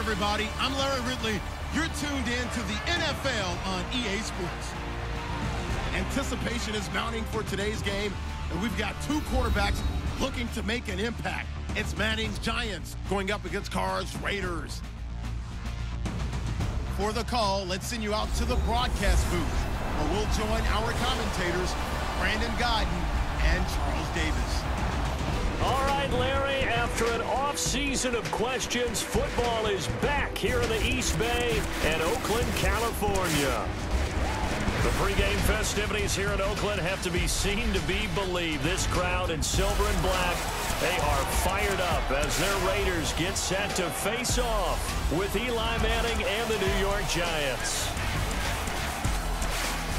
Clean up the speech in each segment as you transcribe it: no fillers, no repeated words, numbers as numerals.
everybody. I'm Larry Ridley. You're tuned in to the NFL on EA Sports. Anticipation is mounting for today's game, and we've got two quarterbacks looking to make an impact. It's Manning's Giants going up against Carr's Raiders. For the call, let's send you out to the broadcast booth, where we'll join our commentators, Brandon Godden and Charles Davis. All right, Larry, after an off-season of questions, football is back here in the East Bay and Oakland, California. The pregame festivities here in Oakland have to be seen to be believed. This crowd in silver and black, they are fired up as their Raiders get set to face off with Eli Manning and the New York Giants.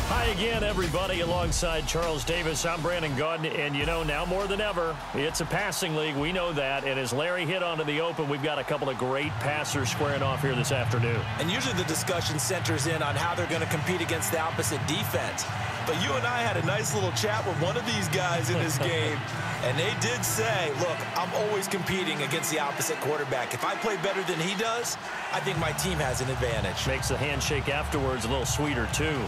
Hi again, everybody. Alongside Charles Davis, I'm Brandon Godden, and you know, now more than ever, it's a passing league. We know that, and as Larry hit onto the open, we've got a couple of great passers squaring off here this afternoon. And usually the discussion centers in on how they're going to compete against the opposite defense. But you and I had a nice little chat with one of these guys in this game, and they did say, look, I'm always competing against the opposite quarterback. If I play better than he does, I think my team has an advantage. Makes the handshake afterwards a little sweeter, too.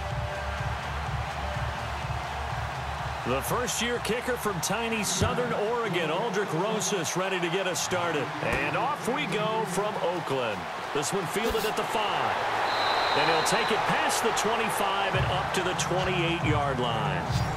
The first-year kicker from tiny Southern Oregon, Aldrich Rosas, ready to get us started. And off we go from Oakland. This one fielded at the 5. And he'll take it past the 25 and up to the 28-yard line.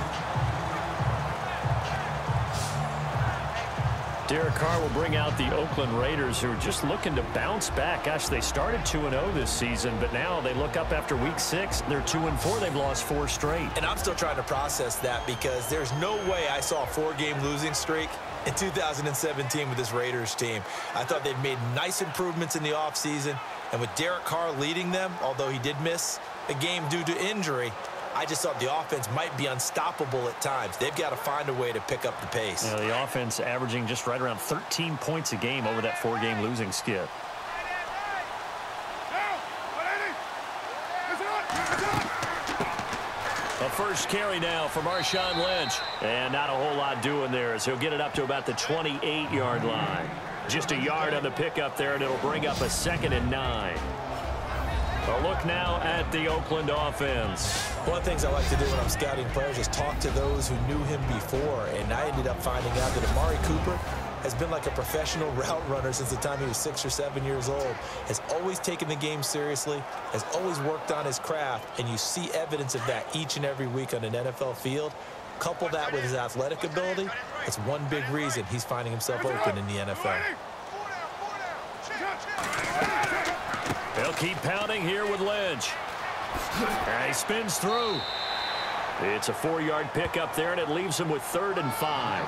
Derek Carr will bring out the Oakland Raiders, who are just looking to bounce back. Gosh, they started 2-0 this season, but now they look up after week 6. They're 2-4. They've lost 4 straight. And I'm still trying to process that because there's no way I saw a 4-game losing streak in 2017 with this Raiders team. I thought they'd made nice improvements in the offseason, and with Derek Carr leading them, although he did miss a game due to injury, I just thought the offense might be unstoppable at times. They've got to find a way to pick up the pace. You know, the offense averaging just right around 13 points a game over that 4-game losing skid. A first carry now for Marshawn Lynch. And not a whole lot doing there as he'll get it up to about the 28-yard line. Just a yard on the pickup there, and it'll bring up a 2nd and 9. A look now at the Oakland offense. One of the things I like to do when I'm scouting players is talk to those who knew him before, and I ended up finding out that Amari Cooper has been like a professional route runner since the time he was 6 or 7 years old, has always taken the game seriously, has always worked on his craft, and you see evidence of that each and every week on an NFL field. Couple that with his athletic ability, it's one big reason he's finding himself open in the NFL. They'll keep pounding here with Lynch. And he spins through. It's a 4-yard pickup there, and it leaves him with 3rd and 5.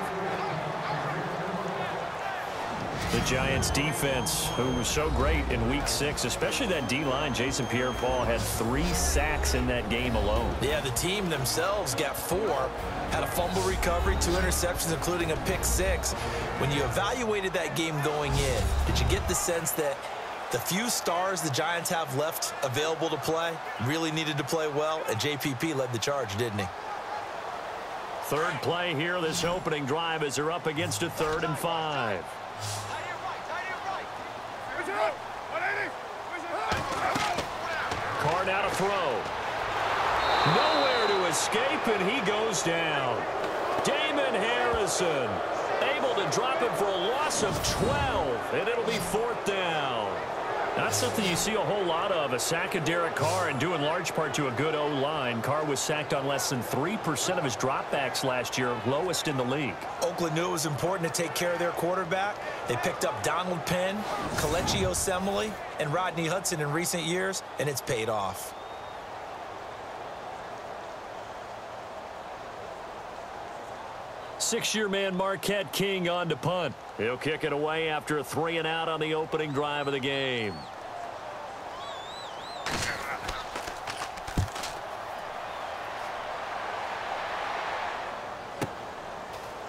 The Giants defense, who was so great in week 6, especially that D-line. Jason Pierre-Paul had 3 sacks in that game alone. Yeah, the team themselves got 4, had a fumble recovery, 2 interceptions, including a pick 6. When you evaluated that game going in, did you get the sense that the few stars the Giants have left available to play really needed to play well, and JPP led the charge, didn't he? Third play here, this opening drive, as they're up against a 3rd and 5. Carr now to throw. Nowhere to escape, and he goes down. Damon Harrison able to drop him for a loss of 12, and it'll be 4th down. Not something you see a whole lot of, a sack of Derek Carr, and due in large part to a good O-line. Carr was sacked on less than 3% of his dropbacks last year, lowest in the league. Oakland knew it was important to take care of their quarterback. They picked up Donald Penn, Kelechi Osemele, and Rodney Hudson in recent years, and it's paid off. Six-year man Marquette King on to punt. He'll kick it away after a 3-and-out on the opening drive of the game.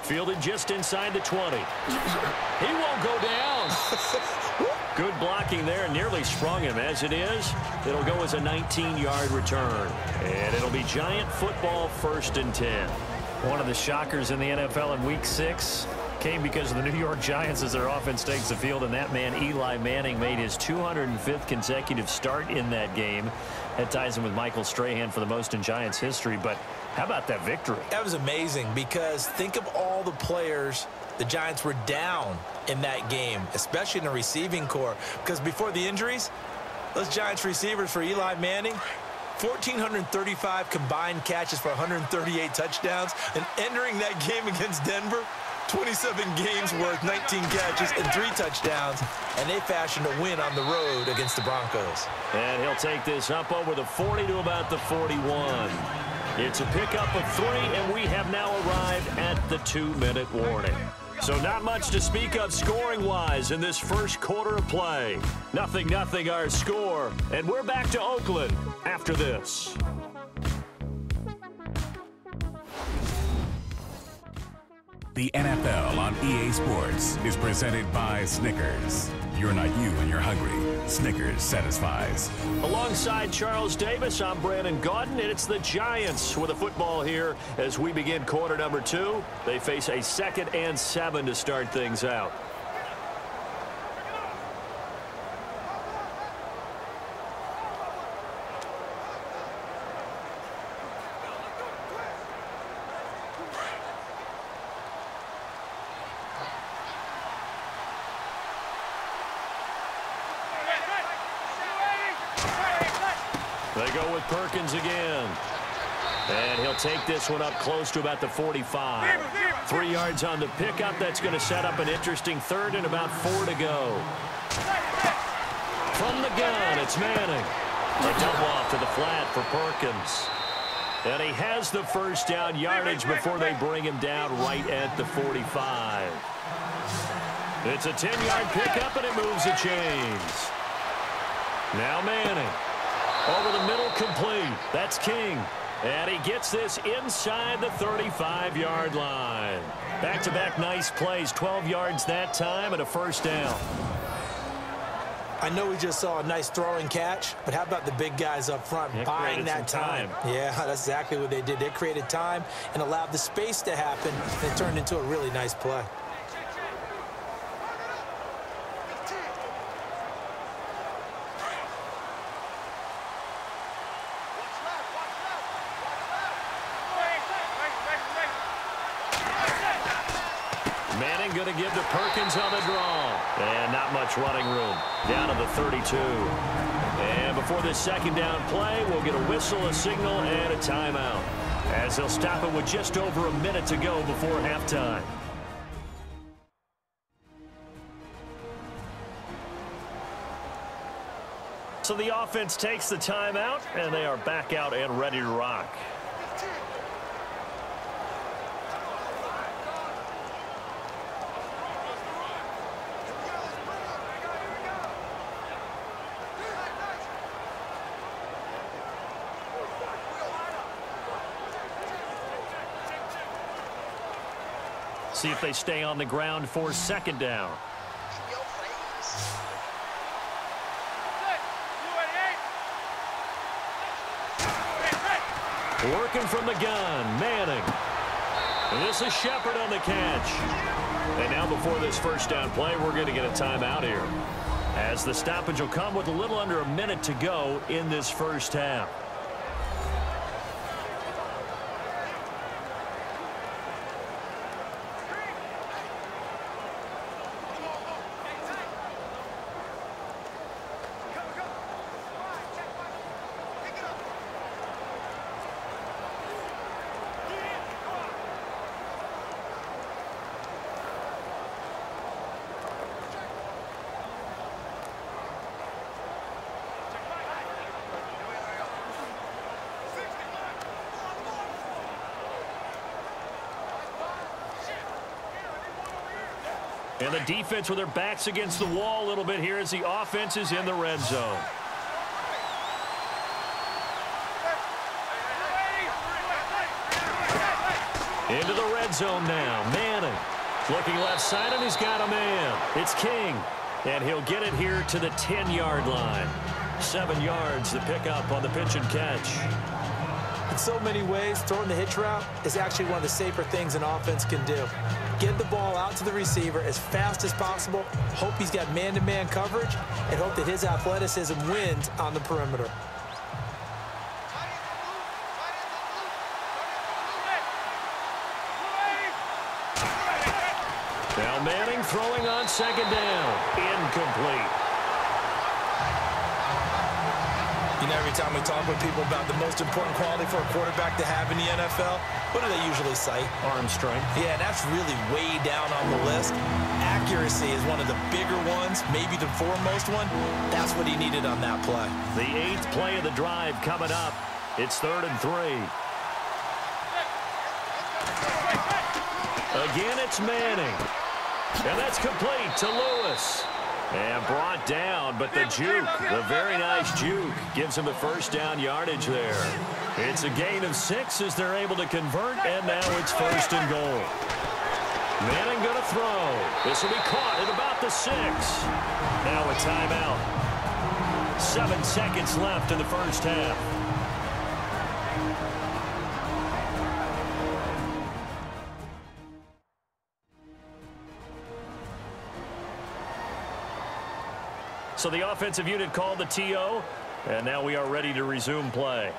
Fielded just inside the 20. He won't go down. Good blocking there. Nearly sprung him. As it is, it'll go as a 19-yard return. And it'll be Giant football, 1st and 10. One of the shockers in the NFL in Week 6 came because of the New York Giants as their offense takes the field, and that man, Eli Manning, made his 205th consecutive start in that game. That ties him with Michael Strahan for the most in Giants history, but how about that victory? That was amazing because think of all the players the Giants were down in that game, especially in the receiving corps, because before the injuries, those Giants receivers for Eli Manning, 1,435 combined catches for 138 touchdowns, and entering that game against Denver, 27 games worth, 19 catches, and 3 touchdowns, and they fashioned a win on the road against the Broncos. And he'll take this up over the 40 to about the 41. It's a pickup of 3, and we have now arrived at the 2-minute warning. So not much to speak of scoring-wise in this first quarter of play. 0-0 our score, and we're back to Oakland after this. The NFL on EA Sports is presented by Snickers. You're not you when you're hungry. Snickers satisfies. Alongside Charles Davis, I'm Brandon Gaudin, and it's the Giants with a football here as we begin quarter number 2. They face a 2nd and 7 to start things out. They go with Perkins again. And he'll take this one up close to about the 45. 3 yards on the pickup. That's going to set up an interesting 3rd and about 4 to go. From the gun, it's Manning. A dump off to the flat for Perkins. And he has the first down yardage before they bring him down right at the 45. It's a 10-yard pickup, and it moves the chains. Now Manning. Over the middle, complete. That's King. And he gets this inside the 35-yard line. Back-to-back nice plays, 12 yards that time and a first down. I know we just saw a nice throwing catch, but how about the big guys up front buying that time? Yeah, that's exactly what they did. They created time and allowed the space to happen, and it turned into a really nice play. Manning going to give to Perkins on the draw. And not much running room. Down to the 32. And before this second down play, we'll get a whistle, a signal, and a timeout, as they'll stop it with just over a minute to go before halftime. So the offense takes the timeout, and they are back out and ready to rock. See if they stay on the ground for second down. Working from the gun, Manning. And this is Shepard on the catch. And now before this first down play, we're going to get a timeout here, as the stoppage will come with a little under a minute to go in this first half. And the defense with their backs against the wall a little bit here as the offense is in the red zone. Into the red zone now. Manning looking left side, and he's got a man. It's King, and he'll get it here to the 10-yard line. 7 yards, the pickup on the pitch and catch. In so many ways, throwing the hitch route is actually one of the safer things an offense can do. Get the ball out to the receiver as fast as possible, hope he's got man-to-man coverage, and hope that his athleticism wins on the perimeter. Now Manning throwing on second down. Incomplete. You know, every time we talk with people about the most important quality for a quarterback to have in the NFL, what do they usually cite? Arm strength. Yeah, that's really way down on the list. Accuracy is one of the bigger ones, maybe the foremost one. That's what he needed on that play. The 8th play of the drive coming up. It's 3rd and 3. Again, it's Manning. And that's complete to Lewis. And brought down, but the juke, the very nice juke, gives him a first down yardage there. It's a gain of 6 as they're able to convert, and now it's 1st and goal. Manning going to throw. This will be caught at about the 6. Now a timeout. 7 seconds left in the first half. So the offensive unit called the TO, and now we are ready to resume play.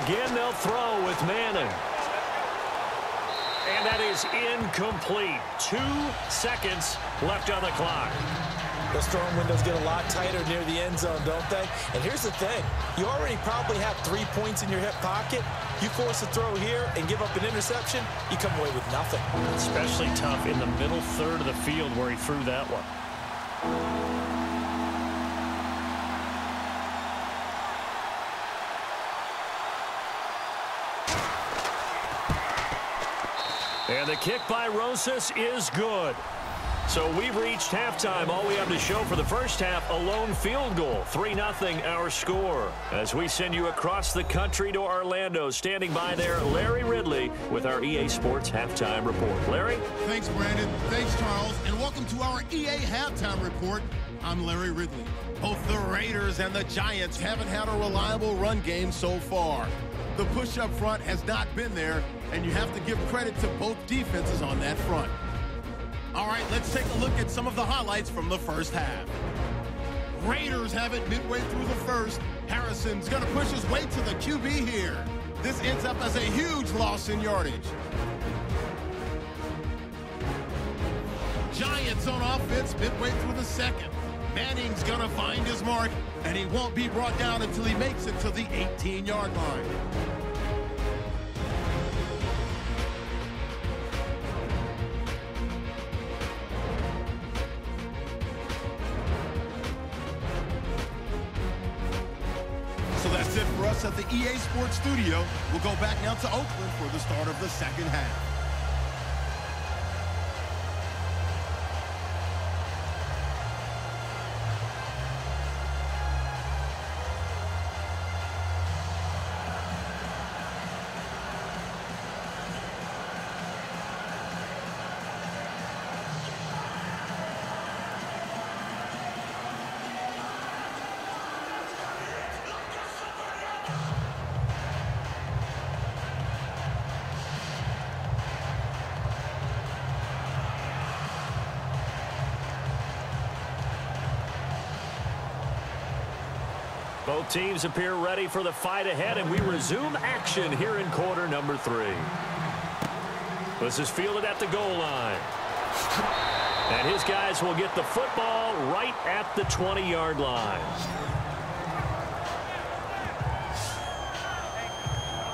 Again, they'll throw with Manning. And that is incomplete. 2 seconds left on the clock. Those throwing windows get a lot tighter near the end zone, don't they? And here's the thing. You already probably have 3 points in your hip pocket. You force a throw here and give up an interception, you come away with nothing. Especially tough in the middle third of the field where he threw that one. And the kick by Rosas is good. So we've reached halftime. All we have to show for the first half, a lone field goal. 3-0 our score. As we send you across the country to Orlando, standing by there, Larry Ridley with our EA Sports Halftime Report. Larry? Thanks, Brandon. Thanks, Charles. And welcome to our EA Halftime Report. I'm Larry Ridley. Both the Raiders and the Giants haven't had a reliable run game so far. The push up front has not been there, and you have to give credit to both defenses on that front. All right, let's take a look at some of the highlights from the first half. Raiders have it midway through the first. Harrison's going to push his way to the QB here. This ends up as a huge loss in yardage. Giants on offense midway through the second. Manning's going to find his mark, and he won't be brought down until he makes it to the 18-yard line. So that's it for us at the EA Sports Studio. We'll go back now to Oakland for the start of the second half. Both teams appear ready for the fight ahead, and we resume action here in quarter number 3. This is fielded at the goal line. And his guys will get the football right at the 20-yard line.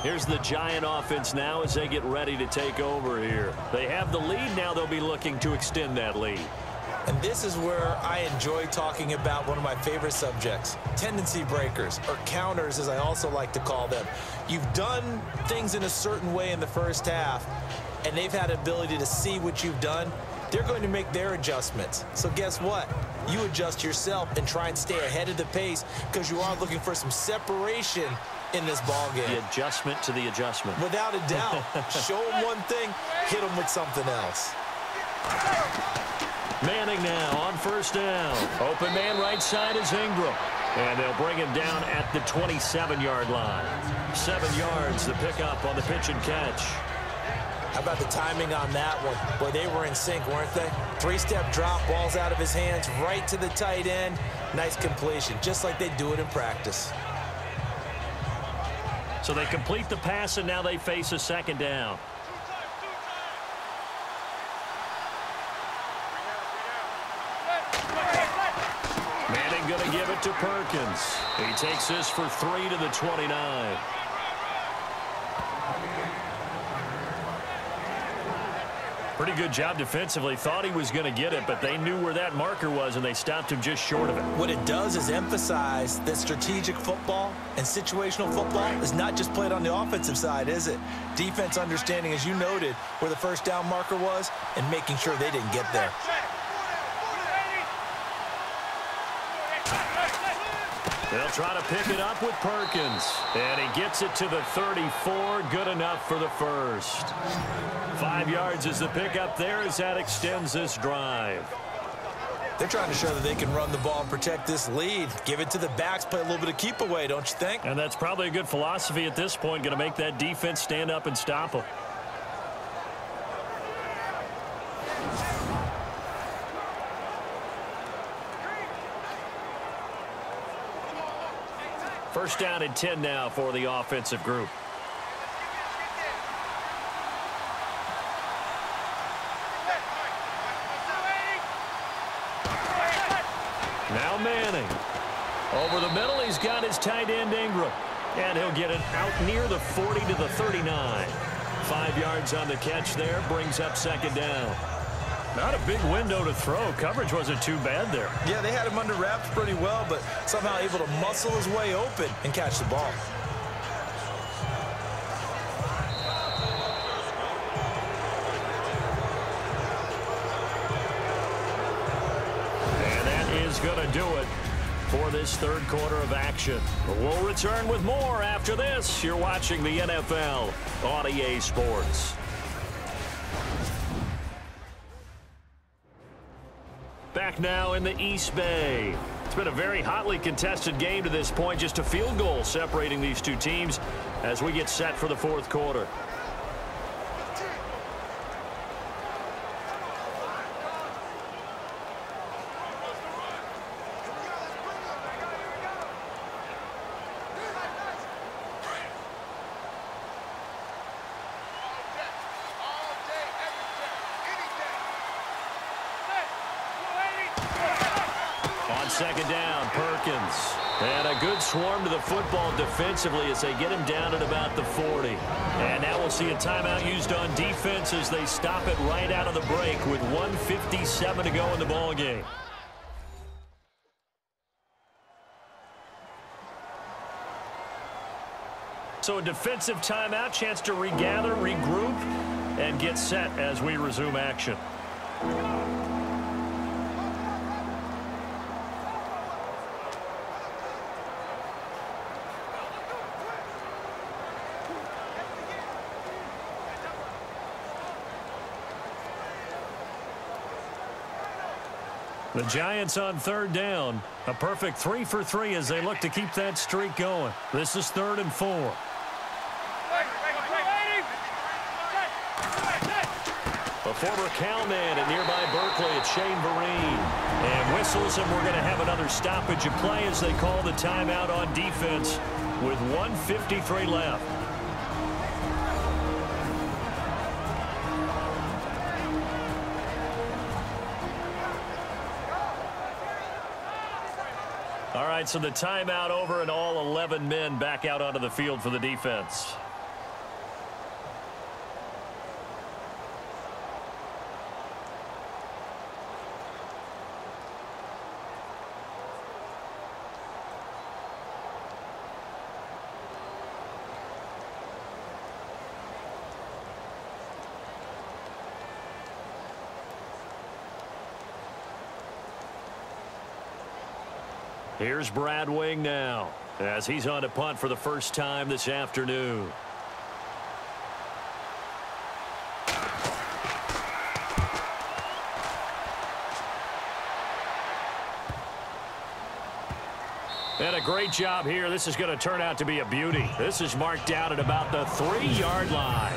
Here's the Giant offense now as they get ready to take over here. They have the lead. Now they'll be looking to extend that lead. And this is where I enjoy talking about one of my favorite subjects, tendency breakers, or counters as I also like to call them. You've done things in a certain way in the first half, and they've had ability to see what you've done, they're going to make their adjustments. So guess what? You adjust yourself and try and stay ahead of the pace because you are looking for some separation in this ball game. The adjustment to the adjustment. Without a doubt. Show them one thing, hit them with something else. Manning now on first down. Open man right side is Ingram. And they'll bring him down at the 27-yard line. 7 yards, the pickup on the pitch and catch. How about the timing on that one? Boy, they were in sync, weren't they? 3-step drop, ball's out of his hands, right to the tight end. Nice completion, just like they do it in practice. So they complete the pass, and now they face a second down. Manning going to give it to Perkins. He takes this for 3 to the 29. Pretty good job defensively. Thought he was going to get it, but they knew where that marker was, and they stopped him just short of it. What it does is emphasize that strategic football and situational football is not just played on the offensive side, is it? Defense understanding, as you noted, where the first down marker was and making sure they didn't get there. They'll try to pick it up with Perkins. And he gets it to the 34. Good enough for the first. 5 yards is the pickup there as that extends this drive. They're trying to show that they can run the ball and protect this lead. Give it to the backs, play a little bit of keep away, don't you think? And that's probably a good philosophy at this point. Going to make that defense stand up and stop them. First down and 10 now for the offensive group. Now Manning. Over the middle, he's got his tight end Ingram. And he'll get it out near the 40 to the 39. 5 yards on the catch there, brings up second down. Not a big window to throw. Coverage wasn't too bad there. Yeah, they had him under wraps pretty well, but somehow able to muscle his way open and catch the ball. And that is going to do it for this third quarter of action. We'll return with more after this. You're watching the NFL on EA Sports. Back now in the East Bay. It's been a very hotly contested game to this point. Just a field goal separating these two teams as we get set for the fourth quarter. Second down, Perkins. And a good swarm to the football defensively as they get him down at about the 40. And now we'll see a timeout used on defense as they stop it right out of the break with 1:57 to go in the ball game. So a defensive timeout, chance to regather, regroup, and get set as we resume action. The Giants on third down. A perfect 3 for 3 as they look to keep that streak going. This is 3rd and 4. A former cowman at nearby Berkeley, it's Shane Vereen. And whistles, and we're going to have another stoppage of play as they call the timeout on defense with 1:53 left. All right, so the timeout over and all 11 men back out onto the field for the defense. Here's Brad Wing now as he's on to punt for the first time this afternoon. And a great job here. This is going to turn out to be a beauty. This is marked down at about the 3-yard line.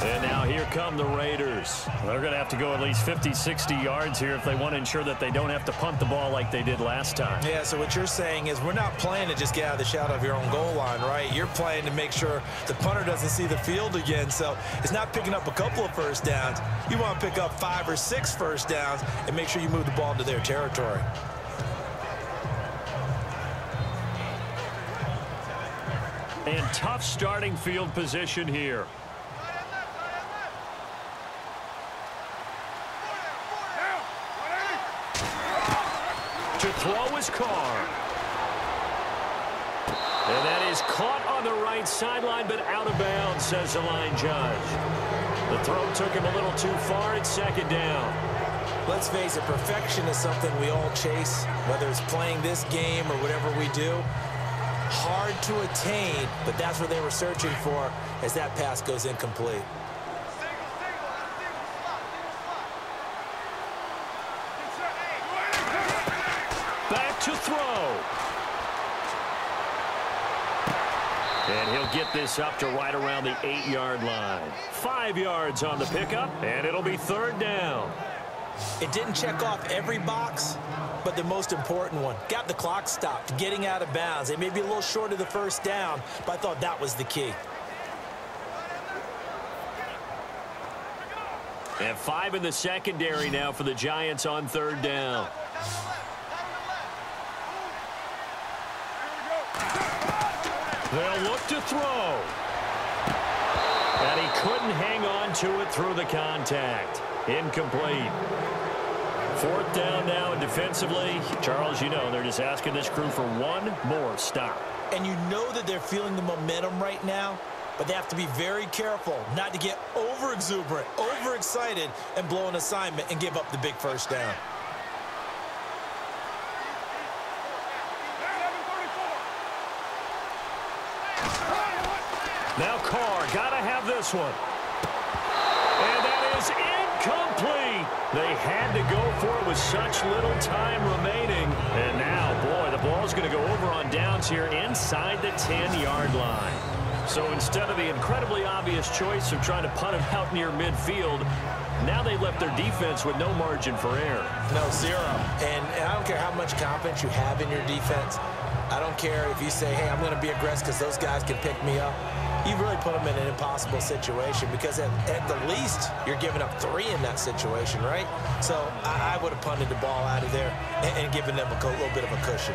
And now here come the Raiders. They're going to have to go at least 50, 60 yards here if they want to ensure that they don't have to punt the ball like they did last time. Yeah, so what you're saying is we're not playing to just get out of the shadow of your own goal line, right? You're playing to make sure the punter doesn't see the field again. So it's not picking up a couple of first downs. You want to pick up 5 or 6 first downs and make sure you move the ball into their territory. And tough starting field position here. To throw his Carr. And that is caught on the right sideline, but out of bounds, says the line judge. The throw took him a little too far. It's second down. Let's face it, perfection is something we all chase, whether it's playing this game or whatever we do. Hard to attain, but that's what they were searching for as that pass goes incomplete. Back to throw. And he'll get this up to right around the 8-yard line. 5 yards on the pickup, and it'll be third down. It didn't check off every box, but the most important one. Got the clock stopped, getting out of bounds. They may be a little short of the first down, but I thought that was the key. And 5 in the secondary now for the Giants on third down. They'll look to throw. And he couldn't hang on to it through the contact. Incomplete. Fourth down now, and defensively, Charles, you know, they're just asking this crew for one more stop. And you know that they're feeling the momentum right now, but they have to be very careful not to get over-exuberant, overexcited, and blow an assignment and give up the big first down. Now Carr, gotta have this one. And that is incomplete. They had to go for it with such little time remaining. And now, boy, the ball's going to go over on downs here inside the 10-yard line. So instead of the incredibly obvious choice of trying to punt it out near midfield, now they left their defense with no margin for error. No, zero. And I don't care how much confidence you have in your defense. I don't care if you say, hey, I'm going to be aggressive because those guys can pick me up. You really put them in an impossible situation because at the least, you're giving up 3 in that situation, right? So I would have punted the ball out of there and given them a little bit of a cushion.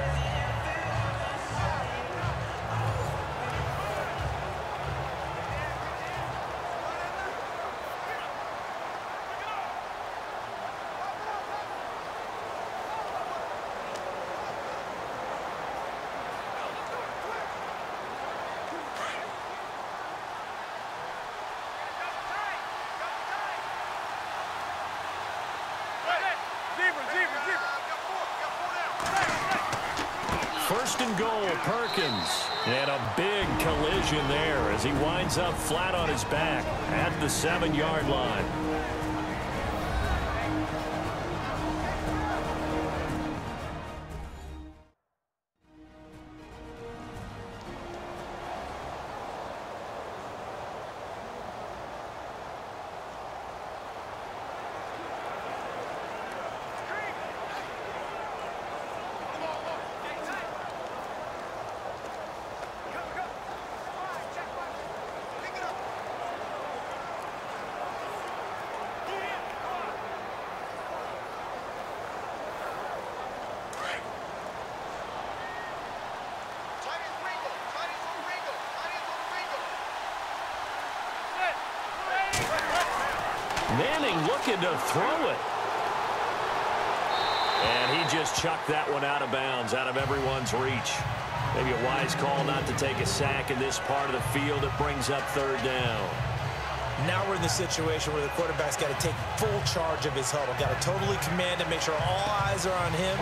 First and goal, Perkins. And a big collision there as he winds up flat on his back at the 7-yard line. Manning looking to throw it. And he just chucked that one out of bounds, out of everyone's reach. Maybe a wise call not to take a sack in this part of the field. It brings up third down. Now we're in the situation where the quarterback's got to take full charge of his huddle. Got to totally command and make sure all eyes are on him.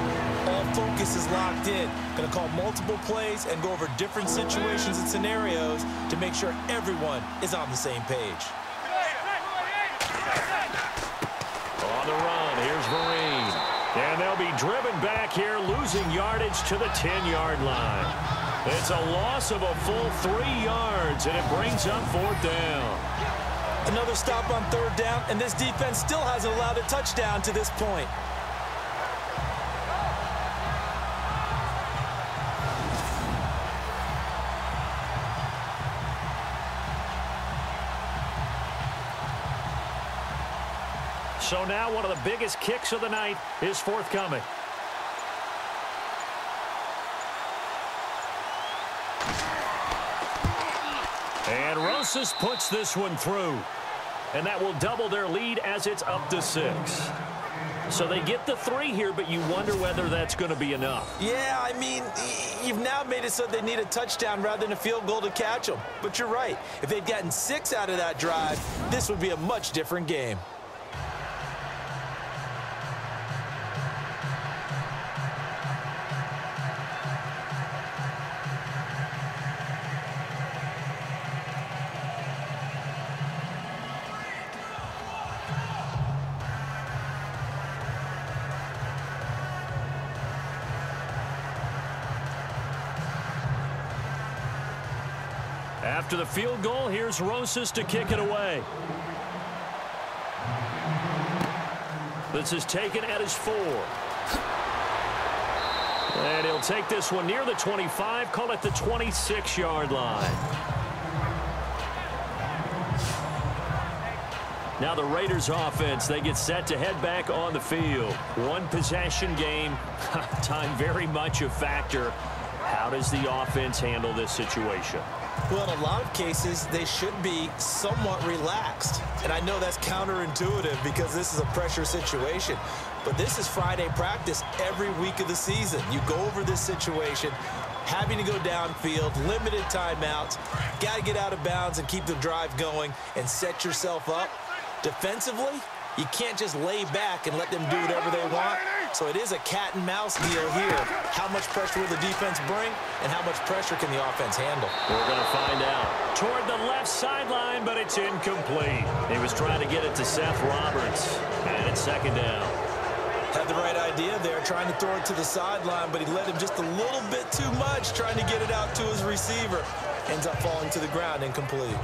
All focus is locked in. Going to call multiple plays and go over different situations and scenarios to make sure everyone is on the same page. On the run, here's Vereen. And they'll be driven back here, losing yardage to the 10-yard line. It's a loss of a full 3 yards, and it brings up 4th down. Another stop on 3rd down, and this defense still hasn't allowed a touchdown to this point. So now one of the biggest kicks of the night is forthcoming. And Rosas puts this one through. And that will double their lead as it's up to 6. So they get the 3 here, but you wonder whether that's going to be enough. Yeah, I mean, you've now made it so they need a touchdown rather than a field goal to catch them. But you're right. If they'd gotten 6 out of that drive, this would be a much different game. After the field goal, here's Rosas to kick it away. This is taken at his 4. And he'll take this one near the 25, call it the 26-yard line. Now the Raiders offense, they get set to head back on the field. One possession game, time very much a factor. How does the offense handle this situation? Well, in a lot of cases, they should be somewhat relaxed. And I know that's counterintuitive because this is a pressure situation. But this is Friday practice every week of the season. You go over this situation, having to go downfield, limited timeouts, got to get out of bounds and keep the drive going and set yourself up. Defensively, you can't just lay back and let them do whatever they want. So it is a cat and mouse deal here. How much pressure will the defense bring, and how much pressure can the offense handle? We're going to find out. Toward the left sideline, but it's incomplete. He was trying to get it to Seth Roberts, and it's 2nd down. Had the right idea there, trying to throw it to the sideline, but he let him just a little bit too much, trying to get it out to his receiver. Ends up falling to the ground, incomplete.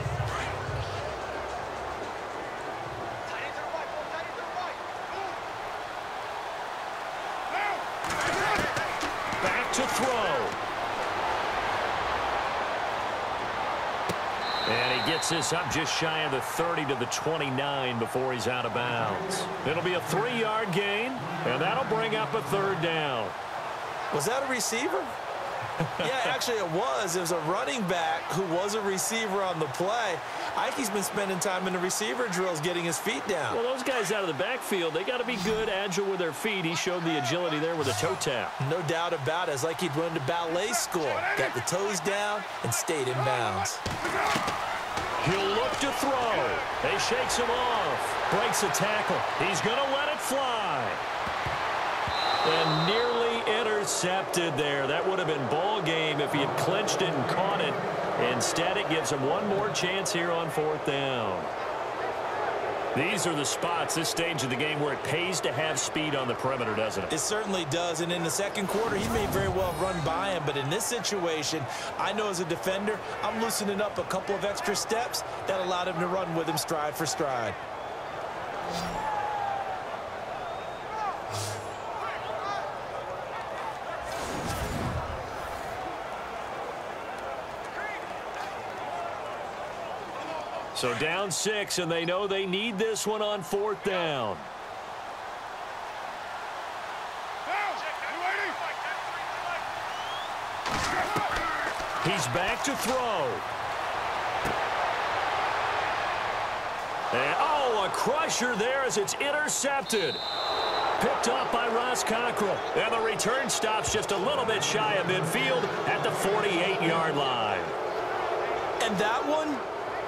To throw. And he gets this up just shy of the 30 to the 29 before he's out of bounds. It'll be a 3-yard gain, and that'll bring up a 3rd down. Was that a receiver? Yeah, actually it was. It was a running back who was a receiver on the play. Ike's been spending time in the receiver drills getting his feet down. Well, those guys out of the backfield, they got to be good, agile with their feet. He showed the agility there with a toe tap. No doubt about it. It's like he'd run to ballet school. Got the toes down and stayed in bounds. He'll look to throw. He shakes him off. Breaks a tackle. He's going to let it fly. And nearly intercepted there. That would have been ball game if he had clinched it and caught it. Instead, it gives him one more chance here on 4th down. These are the spots, this stage of the game, where it pays to have speed on the perimeter, doesn't it? It certainly does, and in the 2nd quarter, he may very well run by him, but in this situation, I know as a defender, I'm loosening up a couple of extra steps that allowed him to run with him stride for stride. So down 6, and they know they need this one on 4th down. He's back to throw. And, oh, a crusher there as it's intercepted. Picked up by Ross Cockrell. And the return stops just a little bit shy of midfield at the 48-yard line. And that one,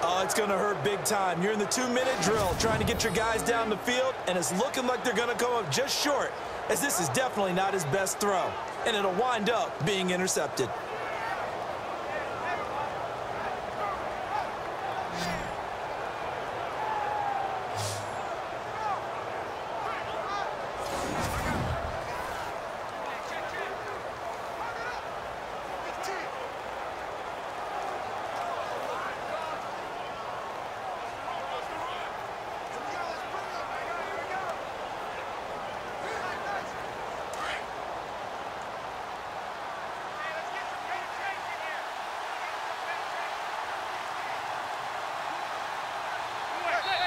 Oh, it's going to hurt big time. You're in the 2-minute drill trying to get your guys down the field, and it's looking like they're going to come up just short, as this is definitely not his best throw, and it'll wind up being intercepted.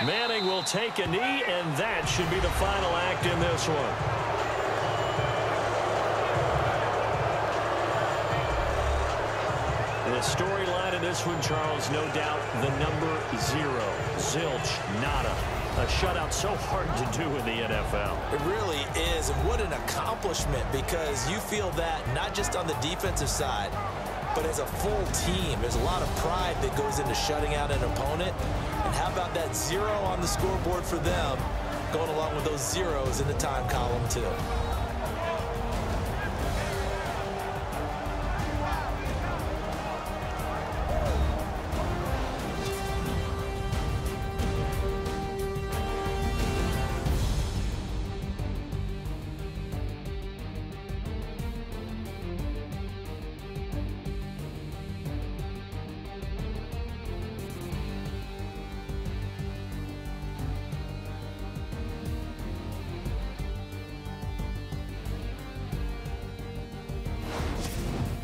Manning will take a knee, and that should be the final act in this one. The storyline in this one, Charles, no doubt the number 0. Zilch, nada. A shutout so hard to do in the NFL. It really is, and what an accomplishment, because you feel that not just on the defensive side, but as a full team. There's a lot of pride that goes into shutting out an opponent. And how about that 0 on the scoreboard for them, going along with those zeros in the time column, too.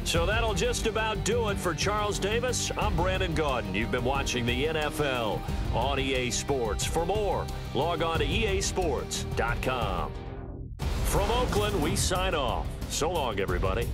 So that'll just about do it for Charles Davis. I'm Brandon Gaudin. You've been watching the NFL on EA Sports. For more, log on to easports.com. From Oakland, we sign off. So long, everybody.